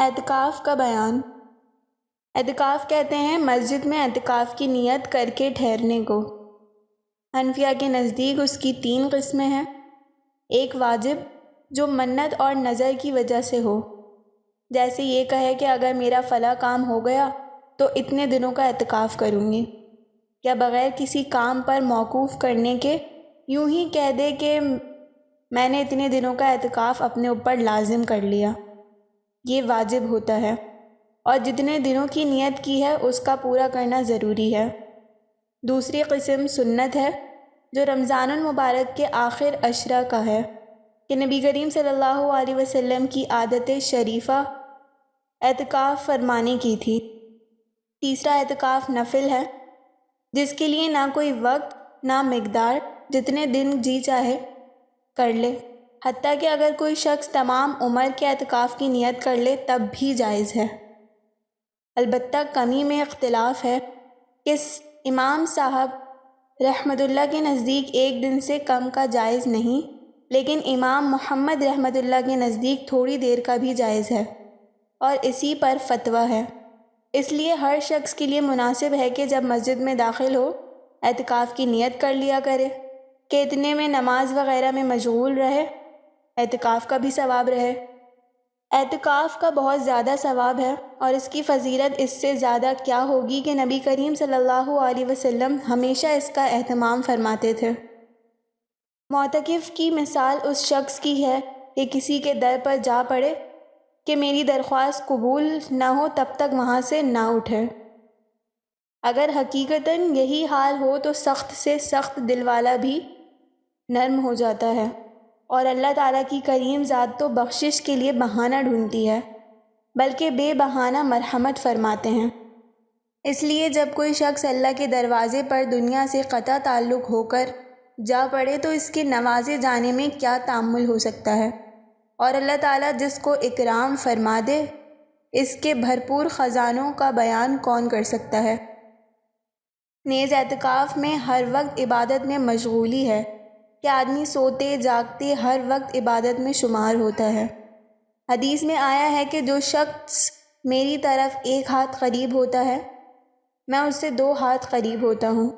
اعتکاف کا بیان۔ اعتکاف کہتے ہیں مسجد میں اعتکاف کی نیت کر کے ٹھہرنے کو۔ حنفیہ کے نزدیک اس کی 3 قسمیں ہیں۔ ایک واجب جو منت اور نظر کی وجہ سے ہو، جیسے یہ کہے کہ اگر میرا فلاں کام ہو گیا تو اتنے دنوں کا اعتکاف کروں گی، یا بغیر کسی کام پر موقوف کرنے کے یوں ہی کہہ دے کہ میں نے اتنے دنوں کا اعتکاف اپنے اوپر لازم کر لیا، یہ واجب ہوتا ہے، اور جتنے دنوں کی نیت کی ہے اس کا پورا کرنا ضروری ہے۔ دوسری قسم سنت ہے جو رمضان المبارک کے آخر عشرہ کا ہے کہ نبی کریم صلی اللہ علیہ وسلم کی عادت شریفہ اعتکاف فرمانے کی تھی۔ تیسرا اعتکاف نفل ہے جس کے لیے نہ کوئی وقت نہ مقدار، جتنے دن جی چاہے کر لے، حتیٰ کہ اگر کوئی شخص تمام عمر کے اعتکاف کی نیت کر لے تب بھی جائز ہے۔ البتہ کمی میں اختلاف ہے کہ امام صاحب رحمۃ اللہ کے نزدیک 1 دن سے کم کا جائز نہیں، لیکن امام محمد رحمۃ اللہ کے نزدیک تھوڑی دیر کا بھی جائز ہے، اور اسی پر فتویٰ ہے۔ اس لیے ہر شخص کے لیے مناسب ہے کہ جب مسجد میں داخل ہو اعتکاف کی نیت کر لیا کرے کہ اتنے میں نماز وغیرہ میں مشغول رہے، اعتکاف کا بھی ثواب رہے۔ اعتکاف کا بہت زیادہ ثواب ہے، اور اس کی فضیلت اس سے زیادہ کیا ہوگی کہ نبی کریم صلی اللہ علیہ وسلم ہمیشہ اس کا اہتمام فرماتے تھے۔ معتکف کی مثال اس شخص کی ہے کہ کسی کے در پر جا پڑے کہ میری درخواست قبول نہ ہو تب تک وہاں سے نہ اٹھے۔ اگر حقیقتاً یہی حال ہو تو سخت سے سخت دل والا بھی نرم ہو جاتا ہے، اور اللہ تعالیٰ کی کریم ذات تو بخشش کے لیے بہانہ ڈھونڈتی ہے، بلکہ بے بہانہ مرحمت فرماتے ہیں۔ اس لیے جب کوئی شخص اللہ کے دروازے پر دنیا سے قطع تعلق ہو کر جا پڑے تو اس کے نوازے جانے میں کیا تأمل ہو سکتا ہے، اور اللہ تعالیٰ جس کو اکرام فرما دے اس کے بھرپور خزانوں کا بیان کون کر سکتا ہے۔ نیز اعتکاف میں ہر وقت عبادت میں مشغولی ہے کہ آدمی سوتے جاگتے ہر وقت عبادت میں شمار ہوتا ہے۔ حدیث میں آیا ہے کہ جو شخص میری طرف 1 ہاتھ قریب ہوتا ہے میں اس سے 2 ہاتھ قریب ہوتا ہوں،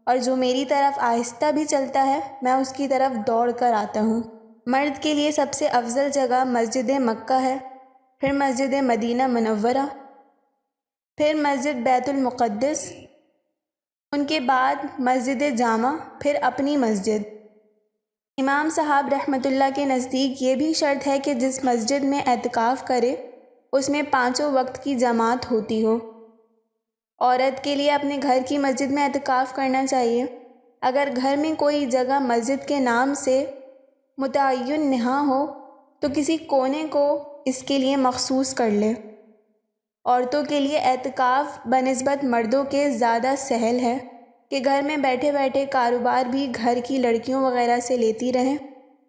اور جو میری طرف آہستہ بھی چلتا ہے میں اس کی طرف دوڑ کر آتا ہوں۔ مرد کے لیے سب سے افضل جگہ مسجد مکہ ہے، پھر مسجد مدینہ منورہ، پھر مسجد بیت المقدس، ان کے بعد مسجد جامع، پھر اپنی مسجد۔ امام صاحب رحمۃ اللہ کے نزدیک یہ بھی شرط ہے کہ جس مسجد میں اعتکاف کرے اس میں 5 وقت کی جماعت ہوتی ہو۔ عورت کے لیے اپنے گھر کی مسجد میں اعتکاف کرنا چاہیے۔ اگر گھر میں کوئی جگہ مسجد کے نام سے متعین نہ ہو تو کسی کونے کو اس کے لیے مخصوص کر لے۔ عورتوں کے لیے اعتکاف بنسبت مردوں کے زیادہ سہل ہے کہ گھر میں بیٹھے بیٹھے کاروبار بھی گھر کی لڑکیوں وغیرہ سے لیتی رہیں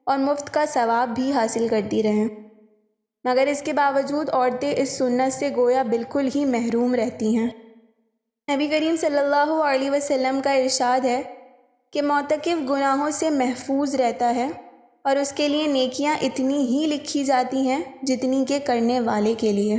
اور مفت کا ثواب بھی حاصل کرتی رہیں، مگر اس کے باوجود عورتیں اس سنت سے گویا بالکل ہی محروم رہتی ہیں۔ نبی کریم صلی اللہ علیہ وسلم کا ارشاد ہے کہ معتکف گناہوں سے محفوظ رہتا ہے، اور اس کے لیے نیکیاں اتنی ہی لکھی جاتی ہیں جتنی کہ کرنے والے کے لیے۔